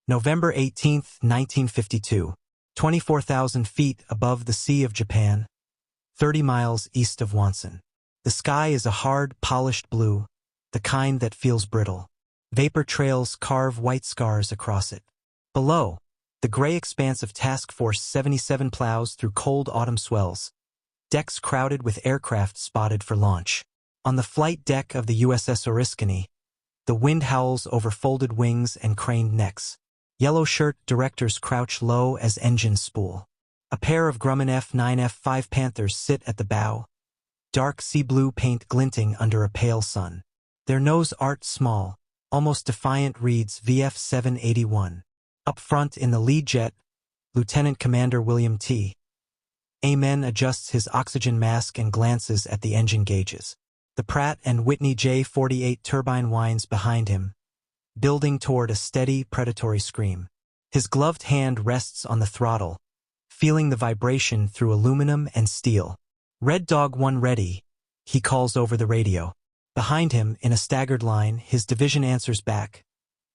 November 18, 1952. 24,000 feet above the Sea of Japan, 30 miles east of Wonsan. The sky is a hard, polished blue, the kind that feels brittle. Vapor trails carve white scars across it. Below, the gray expanse of Task Force 77 plows through cold autumn swells, decks crowded with aircraft spotted for launch. On the flight deck of the USS Oriskany, the wind howls over folded wings and craned necks. Yellow-shirt directors crouch low as engines spool. A pair of Grumman F9F-5 Panthers sit at the bow, dark sea-blue paint glinting under a pale sun. Their nose art small, almost defiant reads VF-781. Up front in the lead jet, Lieutenant Commander William T. Amen adjusts his oxygen mask and glances at the engine gauges. The Pratt & Whitney J48 turbine whines behind him, building toward a steady, predatory scream. His gloved hand rests on the throttle, feeling the vibration through aluminum and steel. "Red Dog 1 ready," he calls over the radio. Behind him, in a staggered line, his division answers back.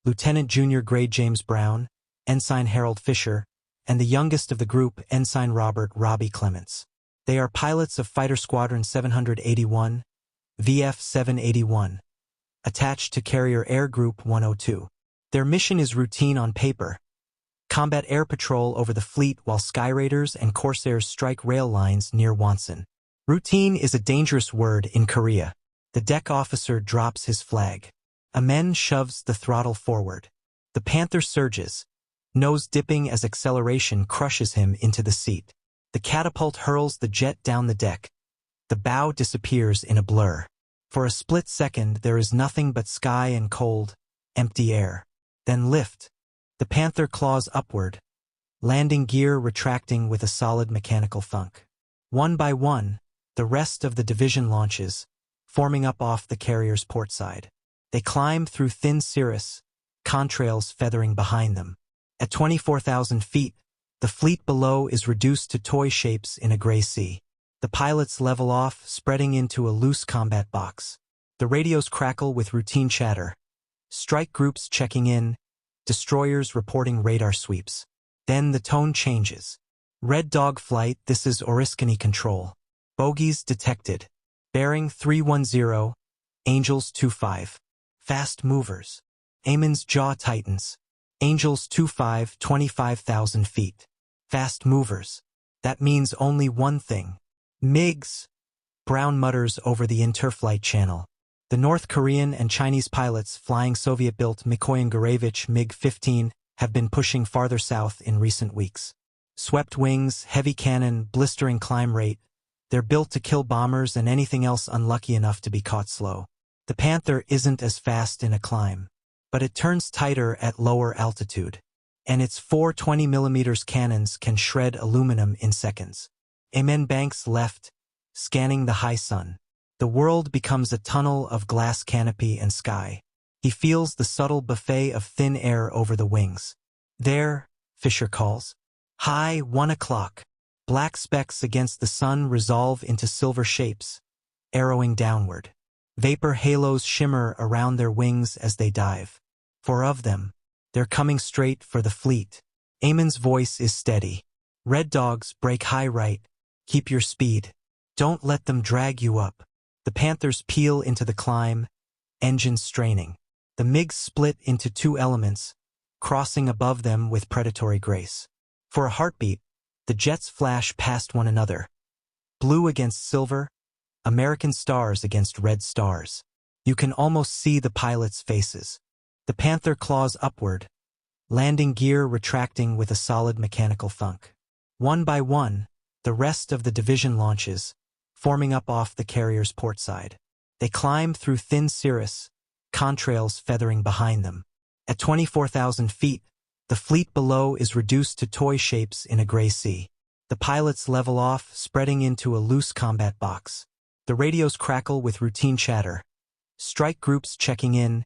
Lieutenant Junior Grade James Brown, Ensign Harold Fisher, and the youngest of the group, Ensign Robert Robbie Clements. They are pilots of Fighter Squadron 781, VF-781. Attached to Carrier Air Group 102. Their mission is routine on paper. Combat air patrol over the fleet while Skyraiders and Corsairs strike rail lines near Wonsan. Routine is a dangerous word in Korea. The deck officer drops his flag. Amen shoves the throttle forward. The Panther surges, nose dipping as acceleration crushes him into the seat. The catapult hurls the jet down the deck. The bow disappears in a blur. For a split second, there is nothing but sky and cold, empty air. Then lift. The Panther claws upward, landing gear retracting with a solid mechanical thunk. One by one, the rest of the division launches, forming up off the carrier's port side. They climb through thin cirrus, contrails feathering behind them. At 24,000 feet, the fleet below is reduced to toy shapes in a gray sea. The pilots level off, spreading into a loose combat box. The radios crackle with routine chatter. Strike groups checking in, destroyers reporting radar sweeps. Then the tone changes. "Red Dog flight, this is Oriskany Control. Bogies detected. Bearing 310, Angels 25. Fast movers." Amen's jaw tightens. Angels 25, 25,000 feet. Fast movers. That means only one thing. MiGs, Brown mutters over the interflight channel. The North Korean and Chinese pilots flying Soviet-built Mikoyan-Gurevich MiG-15 have been pushing farther south in recent weeks. Swept wings, heavy cannon, blistering climb rate, they're built to kill bombers and anything else unlucky enough to be caught slow. The Panther isn't as fast in a climb, but it turns tighter at lower altitude, and its 4 20mm cannons can shred aluminum in seconds. Amen banks left, scanning the high sun. The world becomes a tunnel of glass canopy and sky. He feels the subtle buffet of thin air over the wings. "There," Fisher calls. "High, 1 o'clock." Black specks against the sun resolve into silver shapes, arrowing downward. Vapor halos shimmer around their wings as they dive. 4 of them. They're coming straight for the fleet. Amen's voice is steady. "Red Dogs, break high right. Keep your speed. Don't let them drag you up." The Panthers peel into the climb, engines straining. The MiGs split into 2 elements, crossing above them with predatory grace. For a heartbeat, the jets flash past one another. Blue against silver, American stars against red stars. You can almost see the pilots' faces. The Panther claws upward, landing gear retracting with a solid mechanical thunk. One by one, the rest of the division launches, forming up off the carrier's port side. They climb through thin cirrus, contrails feathering behind them. At 24,000 feet, the fleet below is reduced to toy shapes in a gray sea. The pilots level off, spreading into a loose combat box. The radios crackle with routine chatter. Strike groups checking in,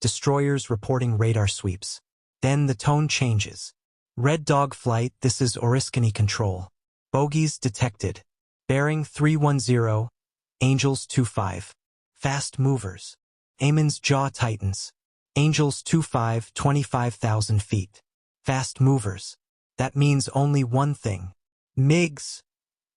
destroyers reporting radar sweeps. Then the tone changes. "Red Dog flight, this is Oriskany Control. Bogies detected. Bearing 310, Angels 25. Fast movers." Amen's jaw tightens. Angels 25, 25,000 feet. Fast movers. That means only one thing. MiGs,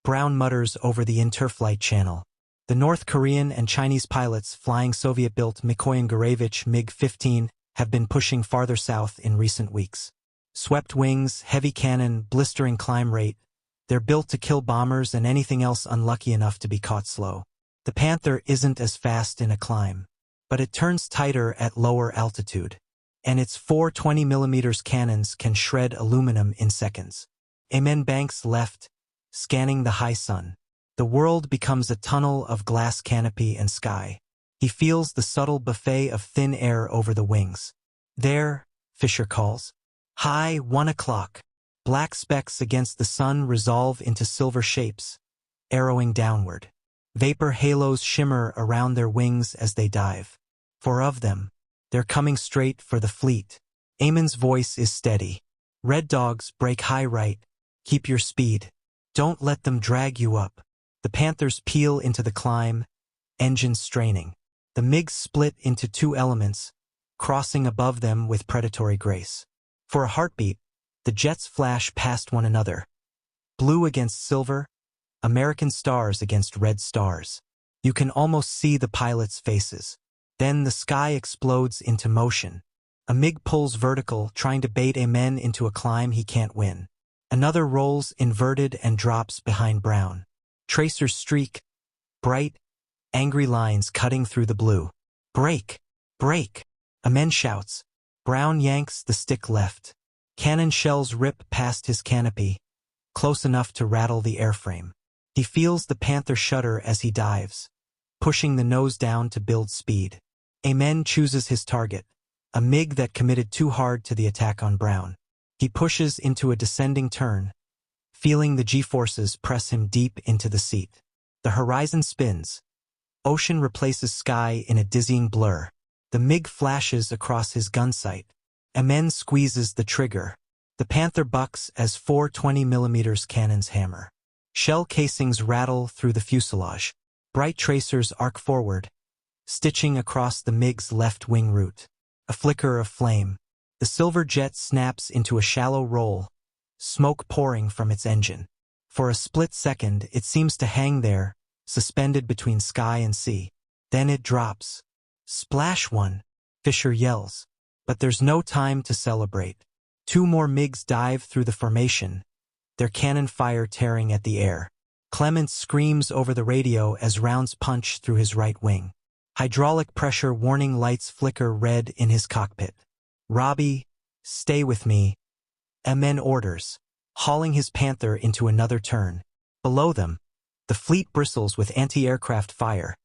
Brown mutters over the interflight channel. The North Korean and Chinese pilots flying Soviet-built Mikoyan-Gurevich MiG-15 have been pushing farther south in recent weeks. Swept wings, heavy cannon, blistering climb rate. They're built to kill bombers and anything else unlucky enough to be caught slow. The Panther isn't as fast in a climb, but it turns tighter at lower altitude. And its 4 20mm cannons can shred aluminum in seconds. Amen banks left, scanning the high sun. The world becomes a tunnel of glass canopy and sky. He feels the subtle buffet of thin air over the wings. There, Fisher calls. High, 1 o'clock. Black specks against the sun resolve into silver shapes, arrowing downward. Vapor halos shimmer around their wings as they dive. 4 of them. They're coming straight for the fleet. Eamon's voice is steady. Red dogs, break high right. Keep your speed. Don't let them drag you up. The Panthers peel into the climb, engines straining. The MiGs split into 2 elements, crossing above them with predatory grace. For a heartbeat, the jets flash past one another. Blue against silver, American stars against red stars. You can almost see the pilots' faces. Then the sky explodes into motion. A MiG pulls vertical, trying to bait Amen into a climb he can't win. Another rolls inverted and drops behind Brown. Tracers streak, bright, angry lines cutting through the blue. Break! Break! Amen shouts. Brown yanks the stick left. Cannon shells rip past his canopy, close enough to rattle the airframe. He feels the Panther shudder as he dives, pushing the nose down to build speed. Amen chooses his target, a MiG that committed too hard to the attack on Brown. He pushes into a descending turn, feeling the G-forces press him deep into the seat. The horizon spins. Ocean replaces sky in a dizzying blur. The MiG flashes across his gun sight. Amen squeezes the trigger. The Panther bucks as 4 20mm cannons hammer. Shell casings rattle through the fuselage. Bright tracers arc forward, stitching across the MiG's left wing root. A flicker of flame. The silver jet snaps into a shallow roll, smoke pouring from its engine. For a split second, it seems to hang there, suspended between sky and sea. Then it drops. Splash one, Fisher yells. But there's no time to celebrate. 2 more MiGs dive through the formation, their cannon fire tearing at the air. Clement screams over the radio as rounds punch through his right wing. Hydraulic pressure warning lights flicker red in his cockpit. Robbie, stay with me. Amen orders, hauling his Panther into another turn. Below them, the fleet bristles with anti-aircraft fire.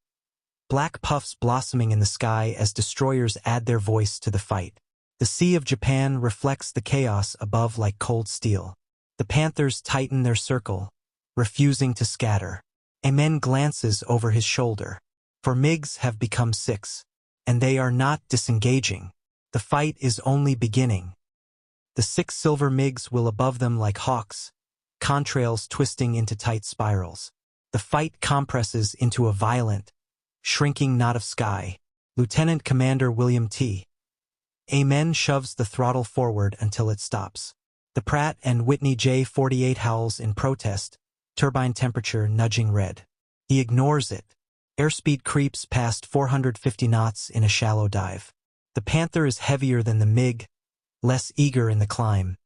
Black puffs blossoming in the sky as destroyers add their voice to the fight. The Sea of Japan reflects the chaos above like cold steel. The Panthers tighten their circle, refusing to scatter. Amen glances over his shoulder. For MiGs have become 6, and they are not disengaging. The fight is only beginning. The 6 silver MiGs will above them like hawks, contrails twisting into tight spirals. The fight compresses into a violent, shrinking knot of sky. Lieutenant Commander William T. Amen shoves the throttle forward until it stops. The Pratt and Whitney J-48 howls in protest, turbine temperature nudging red. He ignores it. Airspeed creeps past 450 knots in a shallow dive. The Panther is heavier than the MiG, less eager in the climb.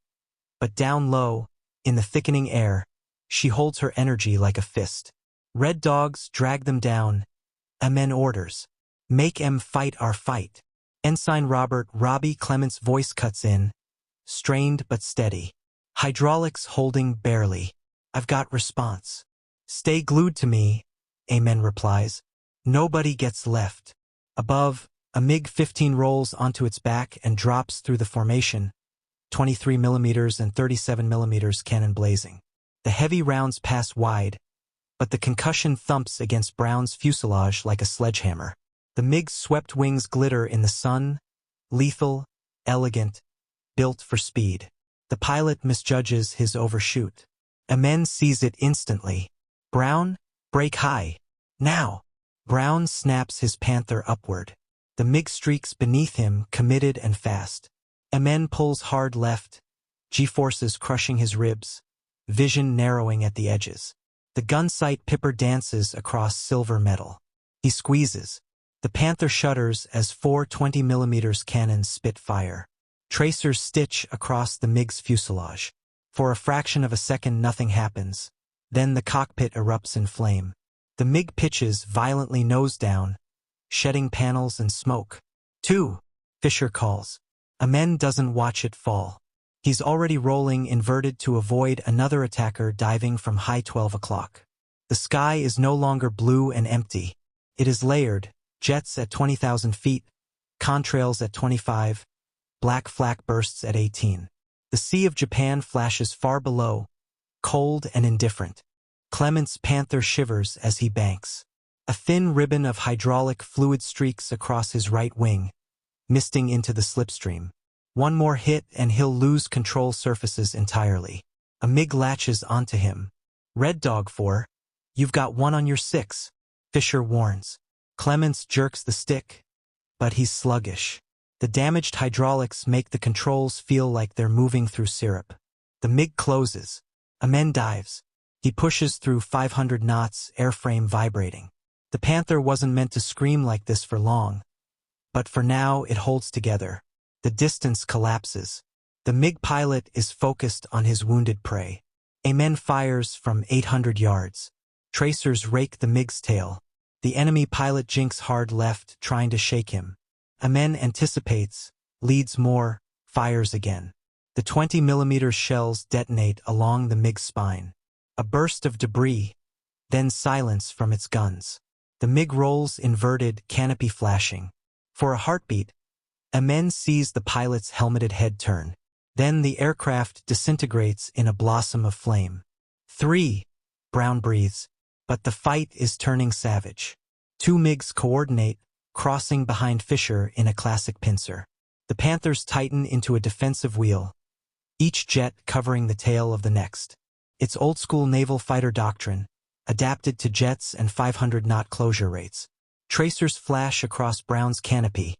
But down low, in the thickening air, she holds her energy like a fist. Red dogs drag them down. Amen orders. Make 'em fight our fight. Ensign Robert Robbie Clement's voice cuts in, strained but steady. Hydraulics holding barely. I've got response. Stay glued to me, Amen replies. Nobody gets left. Above, a MiG-15 rolls onto its back and drops through the formation, 23mm and 37mm cannon blazing. The heavy rounds pass wide, but the concussion thumps against Brown's fuselage like a sledgehammer. The MiG's swept wings glitter in the sun, lethal, elegant, built for speed. The pilot misjudges his overshoot. Amen sees it instantly. Brown, brake high. Now! Brown snaps his Panther upward. The MiG streaks beneath him, committed and fast. Amen pulls hard left, G-forces crushing his ribs, vision narrowing at the edges. The gun sight pipper dances across silver metal. He squeezes. The Panther shudders as 4 20mm cannons spit fire. Tracers stitch across the MiG's fuselage. For a fraction of a second nothing happens. Then the cockpit erupts in flame. The MiG pitches violently nose down, shedding panels and smoke. 2. Fisher calls. Amen doesn't watch it fall. He's already rolling inverted to avoid another attacker diving from high 12 o'clock. The sky is no longer blue and empty. It is layered, jets at 20,000 feet, contrails at 25, black flak bursts at 18. The Sea of Japan flashes far below, cold and indifferent. Clement's Panther shivers as he banks. A thin ribbon of hydraulic fluid streaks across his right wing, misting into the slipstream. One more hit and he'll lose control surfaces entirely. A MiG latches onto him. Red Dog 4, you've got one on your 6, Fisher warns. Clements jerks the stick, but he's sluggish. The damaged hydraulics make the controls feel like they're moving through syrup. The MiG closes. Amen dives. He pushes through 500 knots, airframe vibrating. The Panther wasn't meant to scream like this for long, but for now it holds together. The distance collapses. The MiG pilot is focused on his wounded prey. Amen fires from 800 yards. Tracers rake the MiG's tail. The enemy pilot jinks hard left, trying to shake him. Amen anticipates, leads more, fires again. The 20mm shells detonate along the MiG's spine. A burst of debris, then silence from its guns. The MiG rolls inverted, canopy flashing. For a heartbeat, Amen sees the pilot's helmeted head turn. Then the aircraft disintegrates in a blossom of flame. 3. Brown breathes. But the fight is turning savage. 2 MiGs coordinate, crossing behind Fisher in a classic pincer. The Panthers tighten into a defensive wheel, each jet covering the tail of the next. It's old-school naval fighter doctrine, adapted to jets and 500-knot closure rates. Tracers flash across Brown's canopy,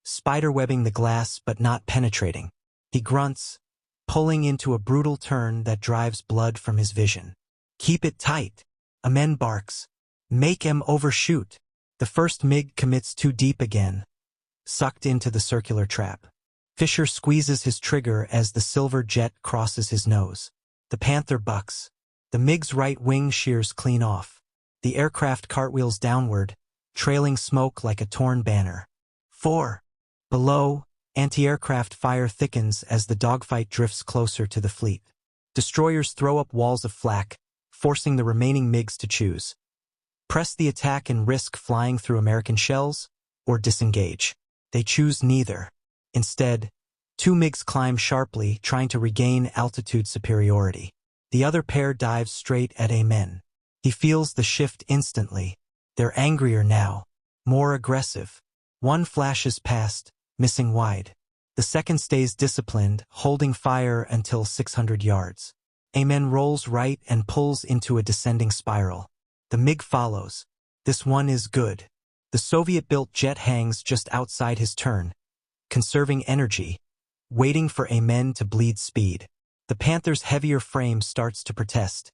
spiderwebbing the glass but not penetrating. He grunts, pulling into a brutal turn that drives blood from his vision. Keep it tight. Amen barks. Make 'em overshoot. The first MiG commits too deep again, sucked into the circular trap. Fisher squeezes his trigger as the silver jet crosses his nose. The Panther bucks. The MiG's right wing shears clean off. The aircraft cartwheels downward, trailing smoke like a torn banner. 4. Below, anti-aircraft fire thickens as the dogfight drifts closer to the fleet. Destroyers throw up walls of flak, forcing the remaining MiGs to choose. Press the attack and risk flying through American shells, or disengage. They choose neither. Instead, 2 MiGs climb sharply, trying to regain altitude superiority. The other pair dives straight at Amen. He feels the shift instantly. They're angrier now, more aggressive. One flashes past, missing wide. The second stays disciplined, holding fire until 600 yards. Amen rolls right and pulls into a descending spiral. The MiG follows. This one is good. The Soviet-built jet hangs just outside his turn, conserving energy, waiting for Amen to bleed speed. The Panther's heavier frame starts to protest.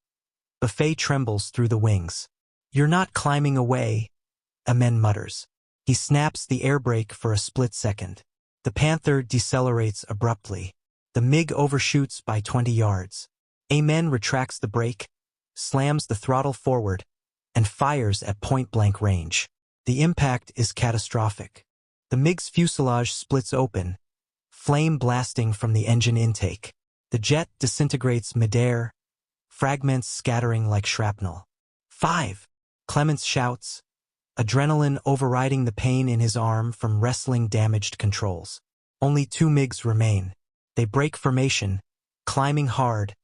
Buffet trembles through the wings. You're not climbing away, Amen mutters. He snaps the air brake for a split second. The Panther decelerates abruptly. The MiG overshoots by 20 yards. Amen retracts the brake, slams the throttle forward, and fires at point-blank range. The impact is catastrophic. The MiG's fuselage splits open, flame blasting from the engine intake. The jet disintegrates midair, fragments scattering like shrapnel. 5. Clements shouts, adrenaline overriding the pain in his arm from wrestling damaged controls. Only 2 MiGs remain. They break formation, climbing hard,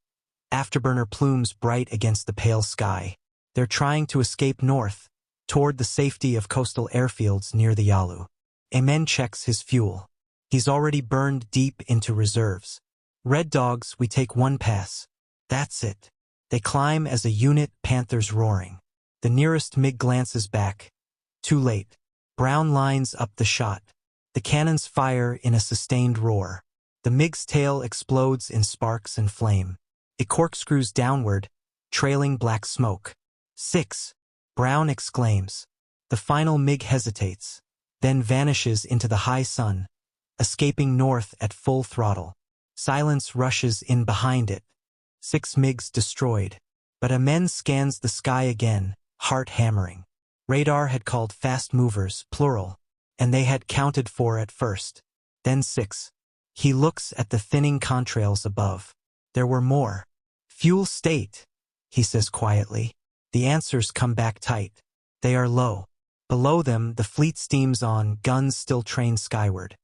afterburner plumes bright against the pale sky. They're trying to escape north, toward the safety of coastal airfields near the Yalu. Amen checks his fuel. He's already burned deep into reserves. Red Dogs, we take one pass. That's it. They climb as a unit, Panthers roaring. The nearest MiG glances back. Too late. Brown lines up the shot. The cannons fire in a sustained roar. The MiG's tail explodes in sparks and flame. It corkscrews downward, trailing black smoke. 6. Brown exclaims. The final MiG hesitates, then vanishes into the high sun, escaping north at full throttle. Silence rushes in behind it. 6 MiGs destroyed. But Amen scans the sky again, heart hammering. Radar had called fast movers, plural, and they had counted 4 at first. Then 6. He looks at the thinning contrails above. There were more. Fuel state, he says quietly. The answers come back tight. They are low. Below them, the fleet steams on, guns still trained skyward.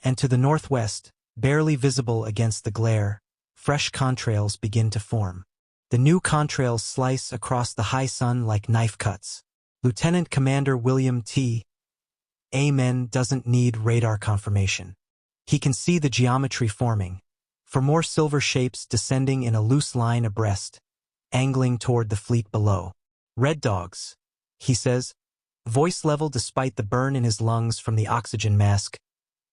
And to the northwest, barely visible against the glare, fresh contrails begin to form. The new contrails slice across the high sun like knife cuts. Lieutenant Commander William T. Amen doesn't need radar confirmation. He can see the geometry forming. For more silver shapes descending in a loose line abreast, angling toward the fleet below. Red dogs, he says, voice level despite the burn in his lungs from the oxygen mask.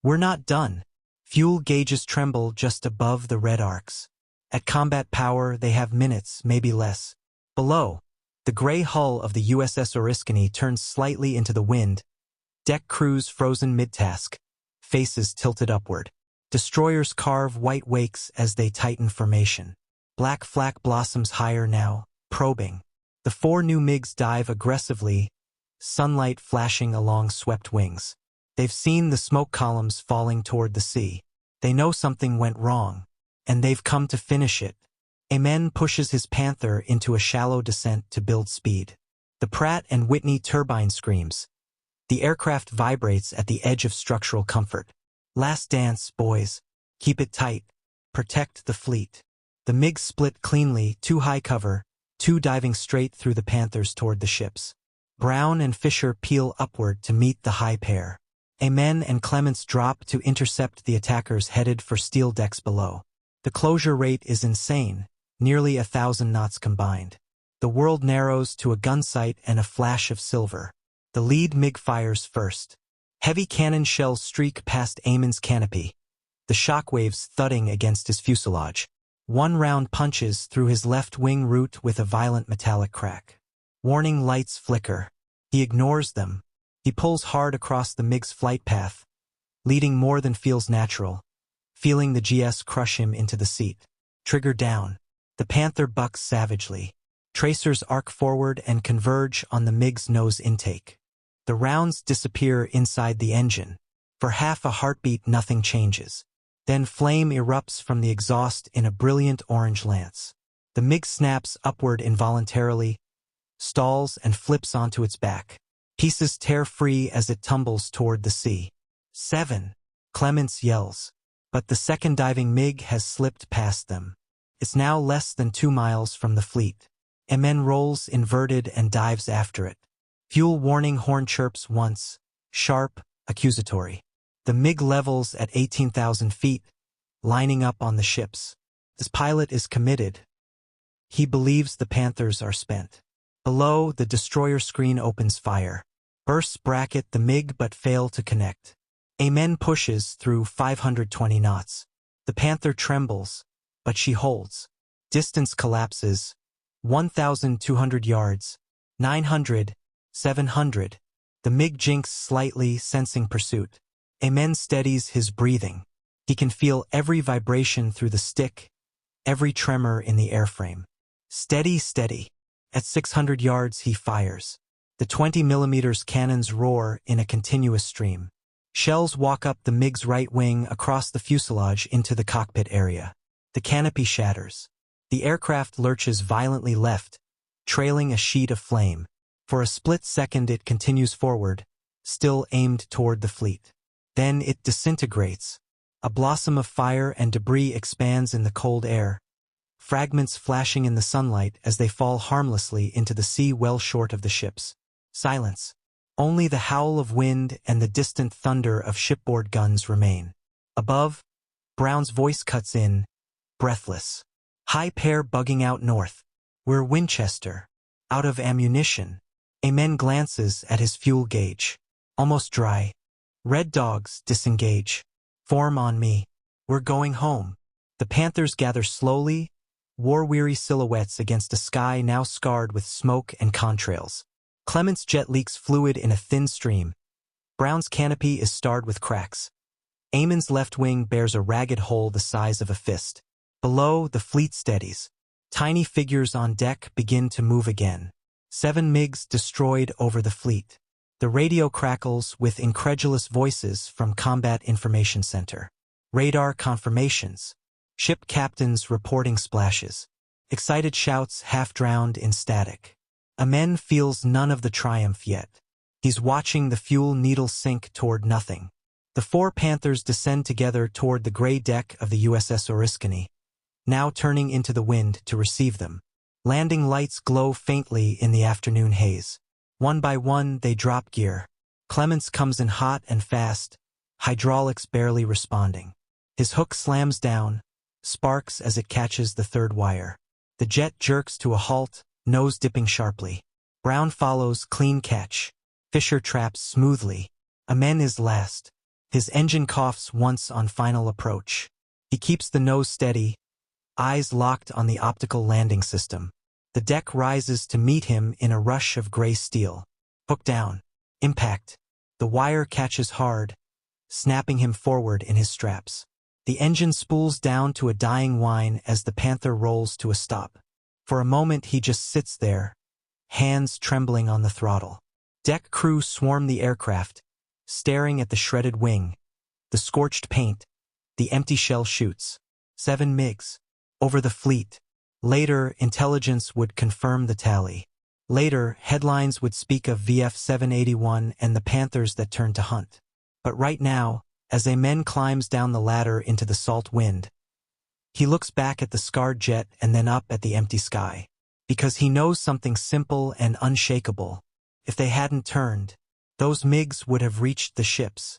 We're not done. Fuel gauges tremble just above the red arcs. At combat power, they have minutes, maybe less. Below, the gray hull of the USS Oriskany turns slightly into the wind. Deck crews frozen mid-task, faces tilted upward. Destroyers carve white wakes as they tighten formation. Black flak blossoms higher now, probing. The 4 new MiGs dive aggressively, sunlight flashing along swept wings. They've seen the smoke columns falling toward the sea. They know something went wrong, and they've come to finish it. Amen pushes his Panther into a shallow descent to build speed. The Pratt & Whitney turbine screams. The aircraft vibrates at the edge of structural comfort. Last dance, boys. Keep it tight. Protect the fleet. The MiGs split cleanly, 2 high cover, 2 diving straight through the Panthers toward the ships. Brown and Fisher peel upward to meet the high pair. Amen and Clements drop to intercept the attackers headed for steel decks below. The closure rate is insane, nearly 1,000 knots combined. The world narrows to a gun sight and a flash of silver. The lead MiG fires first. Heavy cannon shells streak past Amen's canopy, the shockwaves thudding against his fuselage. 1 round punches through his left wing root with a violent metallic crack. Warning lights flicker. He ignores them. He pulls hard across the MiG's flight path, leading more than feels natural, feeling the GS crush him into the seat. Trigger down. The Panther bucks savagely. Tracers arc forward and converge on the MiG's nose intake. The rounds disappear inside the engine. For half a heartbeat, nothing changes. Then flame erupts from the exhaust in a brilliant orange lance. The MiG snaps upward involuntarily, stalls and flips onto its back. Pieces tear free as it tumbles toward the sea. 7. Clements yells. But the second diving MiG has slipped past them. It's now less than 2 miles from the fleet. Amen rolls inverted and dives after it. Fuel warning horn chirps once, sharp, accusatory. The MiG levels at 18,000 feet, lining up on the ships. This pilot is committed. He believes the Panthers are spent. Below, the destroyer screen opens fire. Bursts bracket the MiG but fail to connect. Amen pushes through 520 knots. The Panther trembles, but she holds. Distance collapses. 1,200 yards. 900. 700. The MiG jinks slightly, sensing pursuit. Amen steadies his breathing. He can feel every vibration through the stick, every tremor in the airframe. Steady, steady. At 600 yards, he fires. The 20mm cannons roar in a continuous stream. Shells walk up the MiG's right wing across the fuselage into the cockpit area. The canopy shatters. The aircraft lurches violently left, trailing a sheet of flame. For a split second it continues forward, still aimed toward the fleet. Then it disintegrates. A blossom of fire and debris expands in the cold air, fragments flashing in the sunlight as they fall harmlessly into the sea well short of the ships. Silence. Only the howl of wind and the distant thunder of shipboard guns remain. Above, Brown's voice cuts in, breathless. High pair bugging out north. We're Winchester. Out of ammunition. Amen glances at his fuel gauge. Almost dry. Red dogs disengage. Form on me. We're going home. The Panthers gather slowly, war-weary silhouettes against a sky now scarred with smoke and contrails. Clement's jet leaks fluid in a thin stream. Brown's canopy is starred with cracks. Eamon's left wing bears a ragged hole the size of a fist. Below, the fleet steadies. Tiny figures on deck begin to move again. 7 MiGs destroyed over the fleet. The radio crackles with incredulous voices from Combat Information Center. Radar confirmations. Ship captains reporting splashes. Excited shouts half-drowned in static. Amen feels none of the triumph yet. He's watching the fuel needle sink toward nothing. The 4 Panthers descend together toward the gray deck of the USS Oriskany, now turning into the wind to receive them. Landing lights glow faintly in the afternoon haze. One by one, they drop gear. Clements comes in hot and fast, hydraulics barely responding. His hook slams down, sparks as it catches the 3rd wire. The jet jerks to a halt, nose dipping sharply. Brown follows, clean catch. Fisher traps smoothly. Amen is last. His engine coughs once on final approach. He keeps the nose steady, eyes locked on the optical landing system. The deck rises to meet him in a rush of gray steel. Hook down. Impact. The wire catches hard, snapping him forward in his straps. The engine spools down to a dying whine as the Panther rolls to a stop. For a moment he just sits there, hands trembling on the throttle. Deck crew swarm the aircraft, staring at the shredded wing, the scorched paint, the empty shell chutes. 7 MiGs. Over the fleet. Later, intelligence would confirm the tally. Later, headlines would speak of VF-781 and the Panthers that turned to hunt. But right now, as Amen climbs down the ladder into the salt wind, he looks back at the scarred jet and then up at the empty sky. Because he knows something simple and unshakable. If they hadn't turned, those MiGs would have reached the ships.